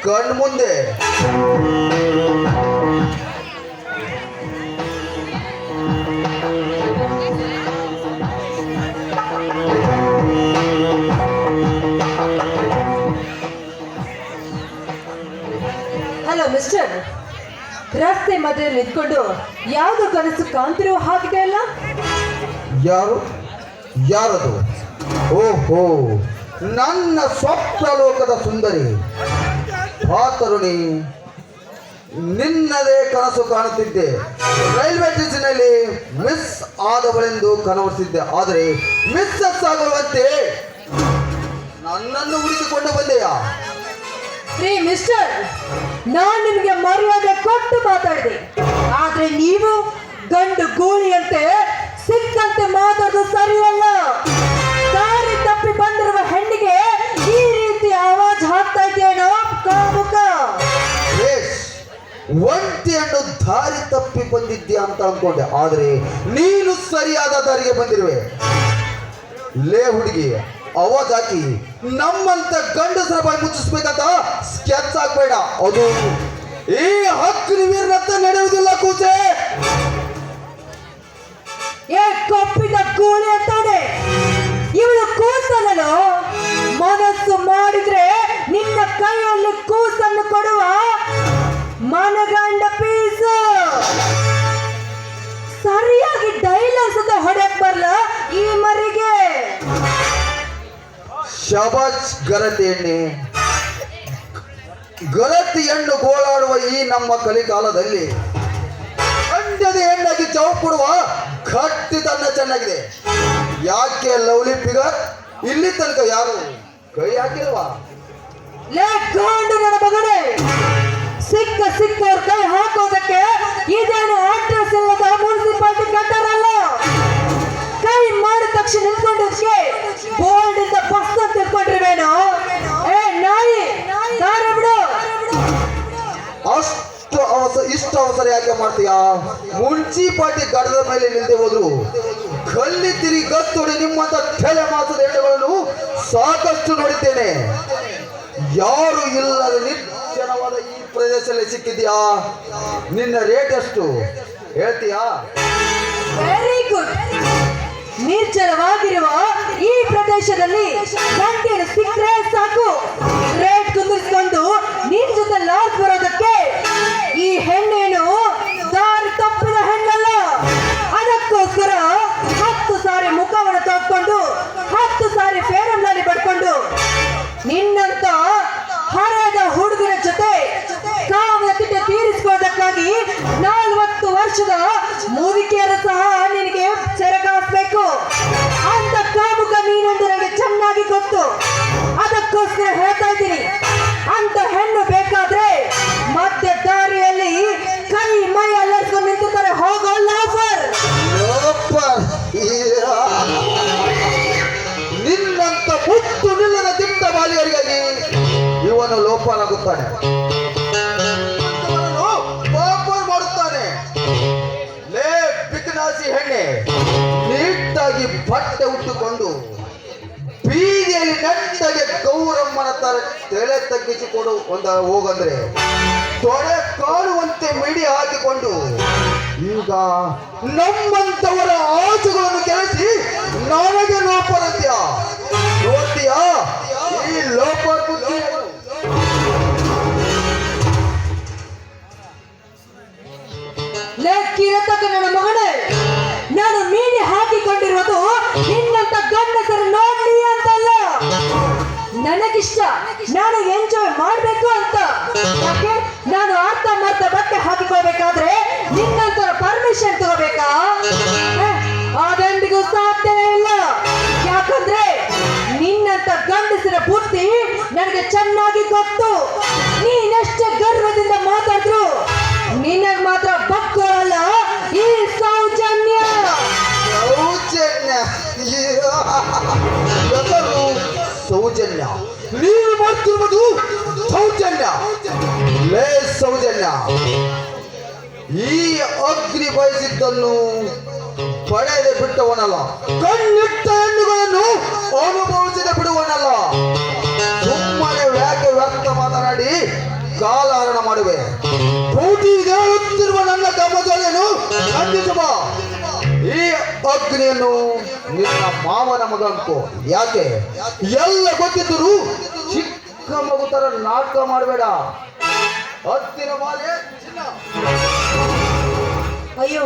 ಕಣ್ಮುಂದೆ. Hello mister, ರಸ್ತೆ ಮಧ್ಯದಲ್ಲಿ ನಿಂತ್ಕೊಂಡು ಯಾವ್ದು ಕನಸು ಕಾಣ್ತಿರೋ ಹಾಗಿದೆ ಅಲ್ಲ? ಯಾರು? ಯಾರದು? ಓಹೋ, ನನ್ನ ಸ್ವಪ್ನ ಲೋಕದ ಸುಂದರಿ ತರುಣಿ, ನಿನ್ನದೇ ಕನಸು ಕಾಣುತ್ತಿದ್ದೆ. ರೈಲ್ವೆ ಸ್ಟೇಷನ್ನಲ್ಲಿ ಮಿಸ್ ಆದವಳೆಂದು ಕನವರಿಸಿದ್ದೆ, ಆದರೆ ಮಿಸ್ಸಸ್ ಆಗುವಂತೆ ನನ್ನನ್ನು ಹುಡುಕಿಕೊಂಡು ಬಂದೆಯಾ? ರೀ ಮಿಸ್ಟರ್, ನಾನ್ ನಿಮ್ಗೆ ಮರ್ಯಾದೆ ಕೊಟ್ಟು ಮಾತಾಡಿದೆ, ಆದ್ರೆ ನೀವು ಗಂಡು ಗೂಳಿಯಂತೆ ಸಿಕ್ಕಂತೆ ಮಾತಾಡೋದು ಸರಿಯಲ್ಲ. ದಾರಿ ತಪ್ಪಿ ಬಂದಿರುವ ಹೆಣ್ಣಿಗೆ ಈ ರೀತಿ ಆವಾಜ್ ಹಾಕ್ತಾ ಇದೆಯೇನೋ ಕಾಮುಕ. ಒಂಟಿಯನ್ನು ದಾರಿ ತಪ್ಪಿ ಬಂದಿದ್ಯಾ ಅಂತ ಅನ್ಕೊಂಡೆ, ಆದ್ರೆ ನೀನು ಸರಿಯಾದ ದಾರಿಗೆ ಬಂದಿರುವೆ. ಲೇ ಹುಡುಗಿ, ಅವಾಜ್ ಹಾಕಿ ನಮ್ಮಂತ ಗಂಡಸರ ಬಾಯಿ ಮುಚ್ಚಿಸ್ಬೇಕಂತ ಸ್ಕೆಚ್ ಹಾಕ್ಬೇಡ. ಅದು ಈ ಹಕ್ಕು ವೀರನಂತ ನಡೆಯುವುದಿಲ್ಲ ಕೂಸೆ. ಏ ಕಪ್ಪಿದ ಗೂಳಿ ಅಂತಾನೆ ಇವಳು ಕೂಸಲ್ಲೋ. ಮನಸ್ಸು ಮಾಡಿದ್ರೆ ನಿನ್ನ ಕೈಯಲ್ಲಿ ಕೂಸನ್ನು ಕೊಡುವ ಮನಗಂಡ ಪೀಸು. ಸರಿಯಾಗಿ ಡೈಲಾಗ್ಸ್ ಅಂತ ಹೊಡೆಯಕ್ ಬರಲ್ಲ ಈ ಮರಿಗೆ. ಶಬಾಜ್ ಗರತಿ ಎಣ್ಣೆ. ಗರತಿ ಹೆಣ್ಣು ಗೋಳಾಡುವ ಈ ನಮ್ಮ ಕಲಿಕಾಲದಲ್ಲಿ ಗಂಡದ ಹೆಣ್ಣಾಗಿ ಜಾವು ಕೊಡುವ ಗಟ್ಟಿ ತನ್ನ ಚೆನ್ನಾಗಿದೆ. ಯಾಕೆ ಲವ್ಲಿ ಫಿಗರ್ ಇಲ್ಲಿ ತನಕ ಯಾರು ಕೈ ಹಾಕಿಲ್ವಾ? ಲೇಕೊಂಡು ನನ್ನ ಮಗನೇ, ಸಿಕ್ಕವ್ರ ಕೈ ಹಾಕೋದಕ್ಕೆ ಇದೇನು ಅಡ್ರೆಸ್ ಇಲ್ಲದ ಮುನ್ಸಿಪಾಲಿಟಿ ಕಟ್ಟರಲ್ಲ. ಕೈ ಮಾಡಿದ ತಕ್ಷಣ ನಿಂತ್ಕೊಂಡಕ್ಕೆ ಬೋರ್ಡ್ ಇಂದ ಬಸ್ ಅಂತ ತಿಳ್ಕೊಂಡಿರ್ವೇನೋ. ಏ ನಾಯಿ, ದಾರಿ ಬಿಡು. ಇಷ್ಟು ಅವಸರ ಯಾಕೆ ಮಾಡ್ತೀಯಾ? ಮುನ್ಸಿಪಾಲಿಟಿ ಗಡದ ಮೇಲೆ ನಿಲ್ದೆ ಹೋದ್ರು ಕಲ್ಲಿ ತಿರಿ ಗತ್ತೊಡೆ ನಿಮ್ಮಂತ ತಲೆ ಮಾಸದ ಹೆಣ್ಣುಗಳನ್ನು ಸಾಕಷ್ಟು ನೋಡಿದ್ದೇನೆ. ಯಾರು ಇಲ್ಲದ ನಿರ್ಜನವಾದ ಈ ಪ್ರದೇಶದಲ್ಲಿ ಸಿಕ್ಕಿದ್ಯಾ? ನಿನ್ನ ರೇಟ್ ಎಷ್ಟು ಹೇಳ್ತೀಯಾ? Very good. ನಿರ್ಜನವಾಗಿರುವ ಈ ಪ್ರದೇಶದಲ್ಲಿ ಗಂಟೆಯನ್ನು ಸಿಕ್ಕರೆ ಸಾಕು, ರೇಟ್ ಕುಂದಿರಿಸಿಕೊಂಡು ನಿನ್ ಜೊತೆ ಲಾಸ್ ಬರೋದಕ್ಕೆ. ಈ ಹೆಣ್ಣೇನು ದಾರಿ ತಪ್ಪಿದ ಹೆಣ್ಣಲ್ಲ. ಅದಕ್ಕೋಸ್ಕರ 10 ಸಾರಿ ಮುಖವನ್ನು ತಕ್ಕೊಂಡು 10 ಸಾರಿ ಫೇರನ್ನಲ್ಲಿ ಪಡ್ಕೊಂಡು ನಿನ್ನಂತ ಹರದ ಹುಡುಗನ ಜೊತೆ ಕಾಮದ ಕಿಟ್ಟೆ ತೀರಿಸಿಕೊಳ್ಳೋದಕ್ಕಾಗಿ 40 ವರ್ಷದ ಮುದುಕಿಯರು ಸಹ ನಿನಗೆ ಸೆರಗಾಸ್ಬೇಕು ಅಂತ ಕಾಮುಕ ನೀನೆಂದು ನನಗೆ ಚೆನ್ನಾಗಿ ಗೊತ್ತು. ಅದಕ್ಕೋಸ್ಕರ ಹೇಳ್ತಾ ಇದ್ದೀನಿ, ಅಂತ ಹೆಣ್ಣು ಬೇಕಾದ್ರೆ ಮಧ್ಯ ದಾರಿಯಲ್ಲಿ ಕೈ ಮೈ ಅಲ್ಲರ್ಸ್ಕೊಂಡು ನಿಂತಿರ್ತಾರೆ, ಹೋಗೋ ಲಾಫರ್. ನಿನ್ನಂತ ಮುತ್ತು ನಿಲ್ಲದ ದಿಟ್ಟ ಬಾಲಿಯರಿಗಾಗಿ ಇವನು ಲೋಪನಾಗುತ್ತಾನೆ, ಮಾಡುತ್ತಾನೆ. ಲೇ ಬಿಕನಾಸಿ ಹೆಣ್ಣೆ, ನೀಟಾಗಿ ಬಟ್ಟೆ ಉಟ್ಟುಕೊಂಡು ಬೀದಿಯಲ್ಲಿ ನೆಟ್ಟಗೆ ಗೌರಮ್ಮನ ತರ ತಲೆ ತಗ್ಗಿಸಿಕೊಂಡು ಹೋಗಂದ್ರೆ ತೊಡೆ ಕಾಣುವಂತೆ ಮಿಡಿ ಹಾಕಿಕೊಂಡು ಈಗ ನಮ್ಮಂತವರ ಆಚೆಗಳನ್ನು ಕೆಲಸಿ ನನಗೆ ಲೋಪರಂತ್ಯ ನೋಡ್ತೀಯಾ? ಈ ಲೋಪ ಬುದ್ಧಿ ಲೆಕ್ಕಿರತಕ್ಕ ನನ್ನ ಮಗನೇ, ನಾನು ಮೀನಿ ಹಾಕಿಕೊಂಡಿರೋದು ನಿನ್ನಂತ ಗಂಡಸರು ನೋಡ್ಲಿ ಅಂತಲ್ಲ. ನನಗಿಷ್ಟ, ನಾನು ಎಂಜಾಯ್ ಮಾಡ್ಬೇಕು ಅಂತ. ಯಾಕೆ ನಾನು ಅರ್ಥ ಮಾಡ್ತಾ ಬಟ್ಟೆ ಹಾಕಿಕೊಳ್ಬೇಕಾದ್ರೆ ನಿನ್ನಂತ ಪರ್ಮಿಷನ್ ತಗೋಬೇಕಾ? ಅದೆಂದಿಗೂ ಸಾಧ್ಯವೇ ಇಲ್ಲ. ಯಾಕಂದ್ರೆ ನಿನ್ನಂತ ಗಂಡಸರ ಬುದ್ಧಿ ನನಗೆ ಚೆನ್ನಾಗಿ ಗೊತ್ತು. ನೀನೆಷ್ಟೇ ಗರ್ವದಿಂದ ಮಾತಾಡಿದ್ರು ನಿನಗ್ ಮಾತ್ರ ಬಕ್ಕೋಲ್ಲ ಈ ಸೌಜನ್ಯ. ಸೌಜನ್ಯ ನೀನು ಮಾಡ್ತಿರುವುದು ಸೌಜನ್ಯ. ಲೇ ಸೌಜನ್ಯ, ಈ ಅಗ್ನಿ ಬಯಸಿದ್ದನ್ನು ಪಡೆಯದೆ ಬಿಟ್ಟವನಲ್ಲ, ಕಣ್ಣಿಟ್ಟ ಹೆಣ್ಣುಗಳನ್ನು ಅನುಭವಿಸದೆ ಬಿಡುವನಲ್ಲ. ಸುಮ್ಮನೆ ವ್ಯಾಖ್ಯ ವ್ಯಕ್ತ ಮಾತನಾಡಿ ಕಾಲಹರಣ ಮಾಡುವೆ. ಕೂಟಿದೇಳುತ್ತಿರುವ ನನ್ನ ಕಮಜವನ್ನು ಖಂಡಿಸುವ. ಈ ಅಗ್ನಿಯನ್ನು ನಿನ್ನ ಮಾವನ ಮಗಂಕು. ಯಾಕೆ ಎಲ್ಲ ಗೊತ್ತಿದ್ದರೂ ಚಿಕ್ಕ ಮಗು ತರ ನಾಟಕ ಮಾಡಬೇಡ. ಹತ್ತಿನ ಮಾಲೆ ಚಿನ್ನ. ಅಯ್ಯೋ,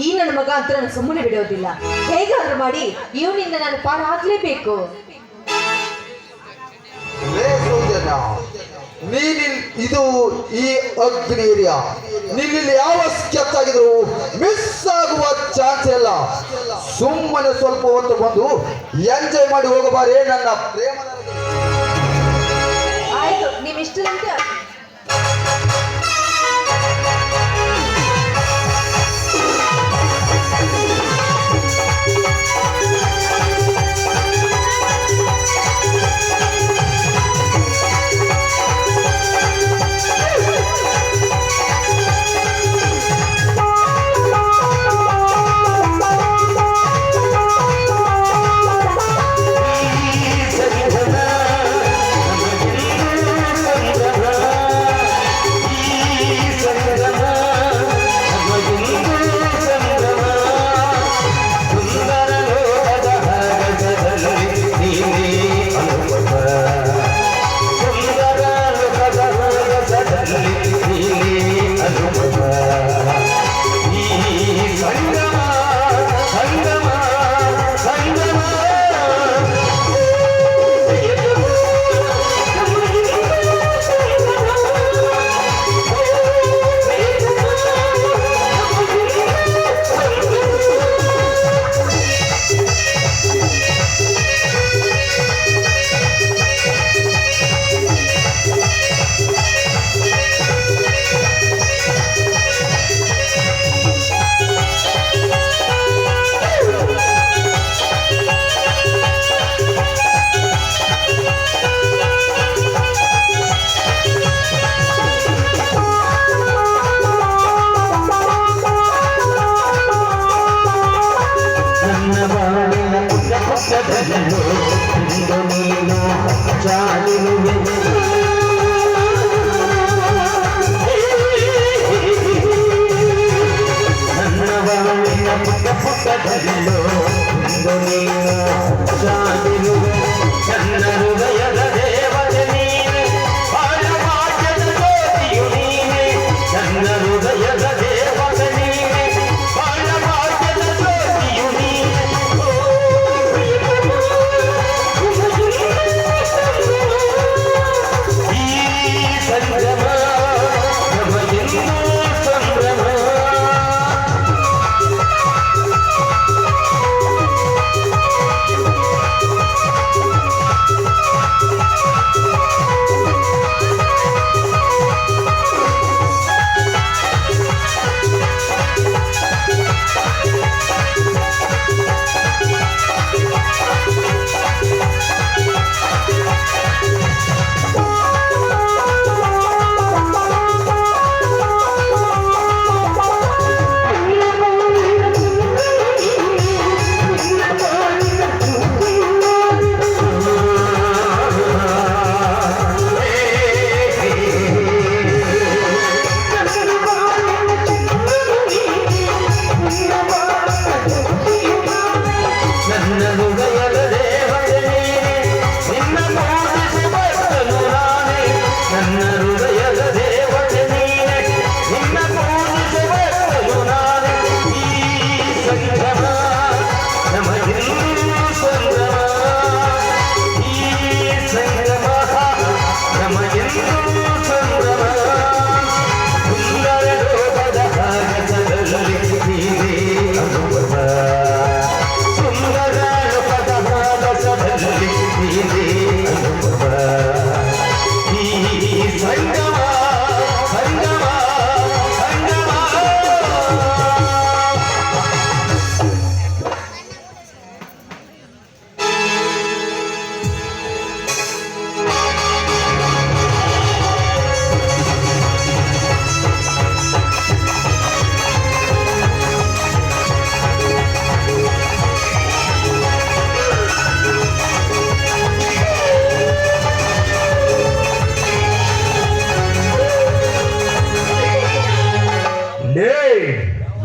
ಈ ನನ್ನ ಮಗ ಅಂತ ನಾನು ಸುಮ್ಮನೆ ಬಿಡೋದಿಲ್ಲ. ಹೇಗಾದ್ರೂ ಮಾಡಿ ಇವನಿಂದ ನಾನು ಪಾರು ಹಾಕ್ಲೇಬೇಕು. ಲೇ ಸೌಜನ್ಯ, ಇದು ಈ ಅಗ್ನಿ ಏರಿಯಾ. ನಿನ್ನಲ್ಲಿ ಯಾವ ಸ್ಕೆಚ್ ಆಗಿದ್ರು ಮಿಸ್ ಆಗುವ ಚಾನ್ಸ್ ಇಲ್ಲ. ಸುಮ್ಮನೆ ಸ್ವಲ್ಪ ಹೊತ್ತು ಬಂದು ಎಂಜಾಯ್ ಮಾಡಿ ಹೋಗಬಾರೇ ನನ್ನ ಪ್ರೇಮ. ಆಯ್ತು, ನೀವಿಷ್ಟದಂತೆ.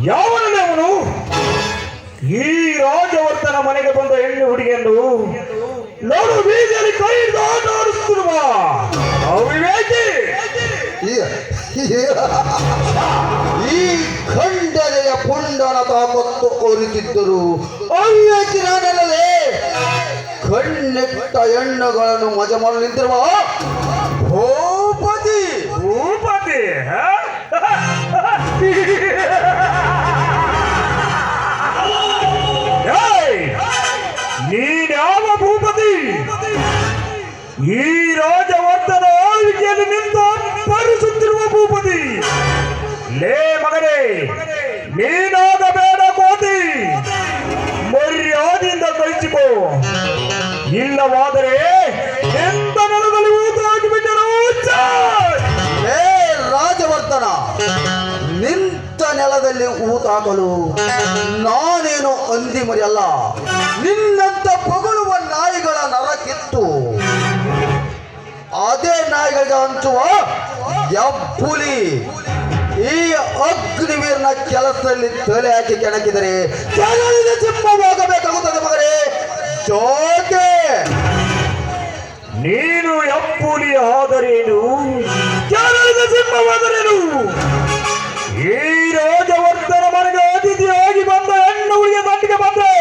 ಯಾವನೇ ಅವನು? ಈ ರಾಜವರ್ಧನ ಮನೆಗೆ ಬಂದ ಹೆಣ್ಣು ಹುಡುಗಿಯನ್ನು ನೋಡು ಬೀದಿಯಲ್ಲಿ ಕೈ ಹಿಡಿದು ಆಟ ಆಡಿಸುತ್ತಿರುವ ಅವಿವೇಕಿ. ಈ ಖಂಡನೆಯ ಪುಂಡನ ತಾಕತ್ತು ಅರಿತಿದ್ದರು ಅವಿವೇಕಿ ನಾನಲ್ಲದೆ ಕಣ್ಣಿಟ್ಟ ಹೆಣ್ಣುಗಳನ್ನು ಮಜಾ ಮಾಡಲು ನಿಂತಿರುವ ಭೂಪತಿ. ಭೂಪತಿ ನೀನ್ಯಾವ ಭೂಪತಿ? ಈ ರಾಜವರ್ಧನ ಆಳ್ವಿಕೆಯಲ್ಲಿ ನಿಂತು ಪರಿಸುತ್ತಿರುವ ಭೂಪತಿ. ಲೇ ಮಗನೇ, ನೀನಾಗಬೇಡ ಕೋತಿ, ಮರ್ಯಾದೆಯಿಂದ ಕಳಿಸಿಕೋ. ಇಲ್ಲವಾದರೆ ಎಂತ ನೆಲದಲ್ಲಿ ಊತ ಹಾಕಿಬಿಟ್ಟರು. ಹೇ ರಾಜವರ್ಧನ, ನಿಂತ ನೆಲದಲ್ಲಿ ಊತ ಹಾಕಲು ನಾನೇನು ಅಂದಿ ಮರಿಯಲ್ಲ. ನಿನ್ನಂತ ಪೊಗಳುವ ನಾಯಿಗಳ ನರಕಿತ್ತು ಅದೇ ನಾಯಿಗಳಿಗೆ ಹಂಚುವ ಯಬ್ಬುಲಿ. ಈ ಅಗ್ನಿವೀರನ ಕೆಲಸದಲ್ಲಿ ತಲೆ ಹಾಕಿ ಕೆಣಕಿದರೆ ಕೆಳಗಿನ ಸಿಂಹವಾಗಬೇಕಾಗುತ್ತದೆ ಮಗನೇ. ಜೋಕೆ ನೀನು ಯಪ್ಪುಲಿ ಆದರೇನು, ಕೆಳಗಿನ ಸಿಂಹವಾದರೇನು? ಈ ರಾಜವರ್ಧನ ಮನೆಗೆ ಅತಿಥಿಯಾಗಿ ಬಂದ ಹೆಣ್ಣು ಹುಡುಗಿಯ ದಂಡಿಗೆ ಬಂದೆ.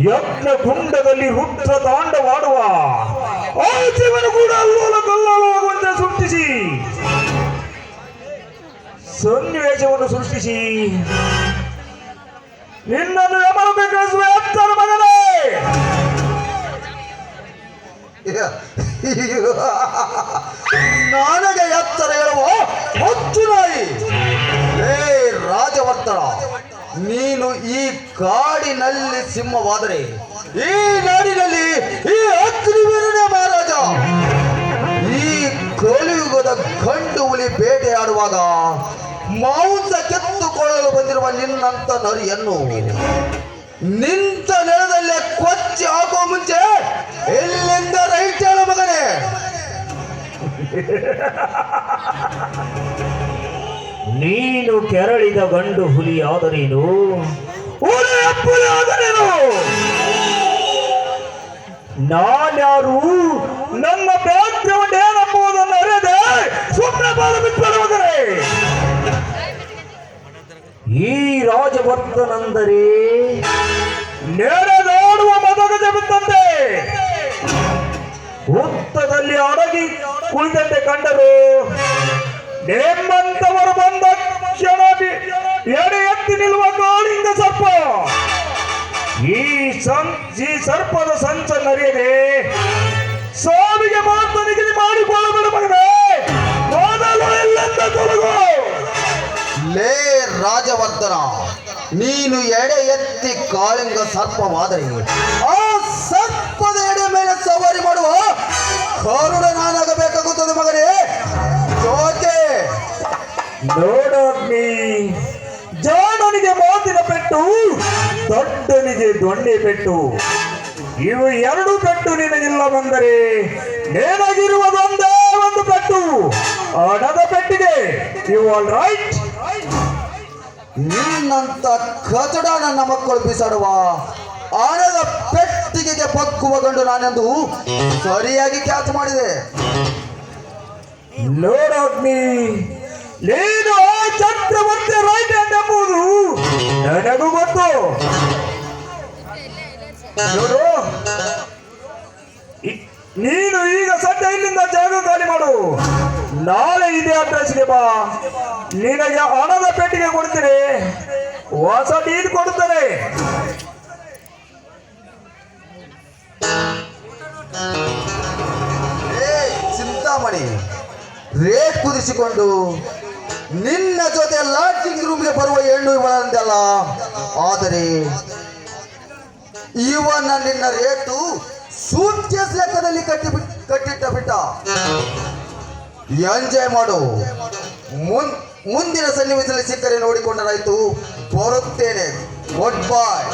ಯಜ್ಞ ಕುಂಡದಲ್ಲಿ ರುದ್ರ ತಾಂಡವಾಡುವ ಆ ಜೀವನ ಕೂಡ ಅಲ್ಲೋಲ ಕಲ್ಲೋಲವಾಗುವಂತೆ ಸೃಷ್ಟಿಸಿ ಸನ್ನಿವೇಶವನ್ನು ಸೃಷ್ಟಿಸಿ ನಿನ್ನನ್ನು ಯಮನಕ್ಕೆ ಕಳಿಸುವ ಎತ್ತರ ಮಗನೇ. ನನಗೆ ಎತ್ತರ ಹೇಳುವ ಹೊತ್ತು ನಾಯಿ. ಹೇ ರಾಜವರ್ಧನ, ನೀನು ಈ ಕಾಡಿನಲ್ಲಿ ಸಿಂಹವಾದರೆ ಈ ನಾಡಿನಲ್ಲಿ ಈ ಅಗ್ನಿವೀರನೇ ಮಹಾರಾಜ. ಈ ಕಲಿಯುಗದ ಗಂಡು ಹುಲಿ ಬೇಟೆಯಾಡುವಾಗ ಮಾಂಸ ಕೆತ್ತುಕೊಳ್ಳಲು ಬಂದಿರುವ ನಿನ್ನಂತ ನರಿಯನ್ನು ನಿಂತ ನೆಲದಲ್ಲೇ ಕೊಚ್ಚಿ ಹಾಕುವ ಮುಂಚೆ ಎಲ್ಲಿಂದ ರೈಟ್ ಹೇಳ ಮಗನೇ. ನೀನು ಕೆರಳಿದ ಗಂಡು ಹುಲಿ ಆದರೇನು, ಹುಲಿ ಅಪ್ಪುಲಿ ಆದರೇನು? ನಾನ್ಯಾರು, ನನ್ನ ಬ್ಯಾಕ್ಗ್ರೌಂಡ್ ಏನಂಬುದನ್ನು ಅರಿಯದೆ ಸುಮ್ಮನೆ ಬಾಳು ಬಿಟ್ಟರೆ ಈ ರಾಜವರ್ಧನಂದರೆ ನೆರೆದಾಡುವ ಮದಗಜ ಬಿದ್ದಂತೆ ಹುತ್ತದಲ್ಲಿ ಅಡಗಿ ಕುಳಿತಂತೆ ಕಂಡರು. ನಿಮ್ಮಂತವರು ಬಂದ ಕ್ಷಣ ಎಡೆ ಎತ್ತಿ ನಿಲ್ಲುವ ಕಾಳಿಂಗ ಸರ್ಪ. ಈ ಸರ್ಪದ ಸಂಚನ್ನರಿಯದೆ ಸಾವಿಗೆ ಮಾತ್ರ ನಿಗದಿ ಮಾಡಿಕೊಳ್ಳಬೇಡ ಮಗನೇ. ಮೊದಲು ಇಲ್ಲಿಂದ ತೊಲಗು. ಲೇ ರಾಜವರ್ಧನ, ನೀನು ಎಡೆ ಎತ್ತಿ ಕಾಳಿಂಗ ಸರ್ಪವಾದರೆ ಆ ಸರ್ಪದ ಎಡೆ ಮೇಲೆ ಸವಾರಿ ಮಾಡುವ ಕರುಣ ನಾನಾಗಬೇಕಾಗುತ್ತದೆ ಮಗನೇ. ಜೋಕೆ ನೋಡೋಗ್ನಿ, ಜಾಣನಿಗೆ ಮಾತಿನ ಪೆಟ್ಟು, ದೊಡ್ಡನಿಗೆ ದೊಣ್ಣೆ ಪೆಟ್ಟು. ಇವು ಎರಡು ಪೆಟ್ಟು ನಿನಗಿಲ್ಲ ಬಂದರೆ ನಿನಗಿರುವುದೊಂದೇ ಒಂದು ಪೆಟ್ಟು, ಹಣದ ಪೆಟ್ಟಿಗೆ. You all right. ನಿನ್ನಂತ ಕಚಡ ನನ್ನ ಮಕ್ಕಳು ಬಿಸಾಡುವ ಹಣದ ಪೆಟ್ಟಿಗೆಗೆ ಬಗ್ಗುವ ಗಂಡು ನಾನೆಂದು ಸರಿಯಾಗಿ ಕ್ಯಾಚ್ ಮಾಡಿದೆ. ನೋಡೋಗ್ನಿ, ನೀನು ಆ ಚಕ್ರವರ್ತಿ ರೈಟ್ ಹ್ಯಾಂಡ್ ಎಂಬುದು ನನಗೂ ಗೊತ್ತು. ನೋಡು, ನೀನು ಈಗ ಸದ್ಯ ಇಲ್ಲಿಂದ ಜಾಗ ಖಾಲಿ ಮಾಡು. ನಾಳೆ ಇದೇ ಅಡ್ರೆಸ್ಗೆ ಬಾ. ನಿನಗೆ ಹಣದ ಪೆಟ್ಟಿಗೆ ಕೊಡ್ತೀನಿ, ಹೊಸ ಡೀಲ್ ಕೊಡುತ್ತಾರೆ. ಚಿಂತಾಮಣಿ, ರೇಟ್ ಕುದಿಸಿಕೊಂಡು ನಿನ್ನ ಜೊತೆ ಲಾಡ್ಜಿಂಗ್ ರೂಮ್ಗೆ ಬರುವ ಹೆಣ್ಣು ಇವಳಂದಲ್ಲ. ಆದರೆ ಇವನ ನಿನ್ನ ರೇಟು ಸೂಟ್ ಕೇಸ್ ಲೆಕ್ಕದಲ್ಲಿ ಕಟ್ಟಿಟ್ಟ ಬಿಟ್ಟ. ಎಂಜಾಯ್ ಮಾಡು. ಮುಂದಿನ ಸನ್ನಿವೇಶದಲ್ಲಿ ಸಿಕ್ಕರೆ ನೋಡಿಕೊಂಡರಾಯ್ತು. ಬರುತ್ತೇನೆ. ಗುಡ್ ಬಾಯ್.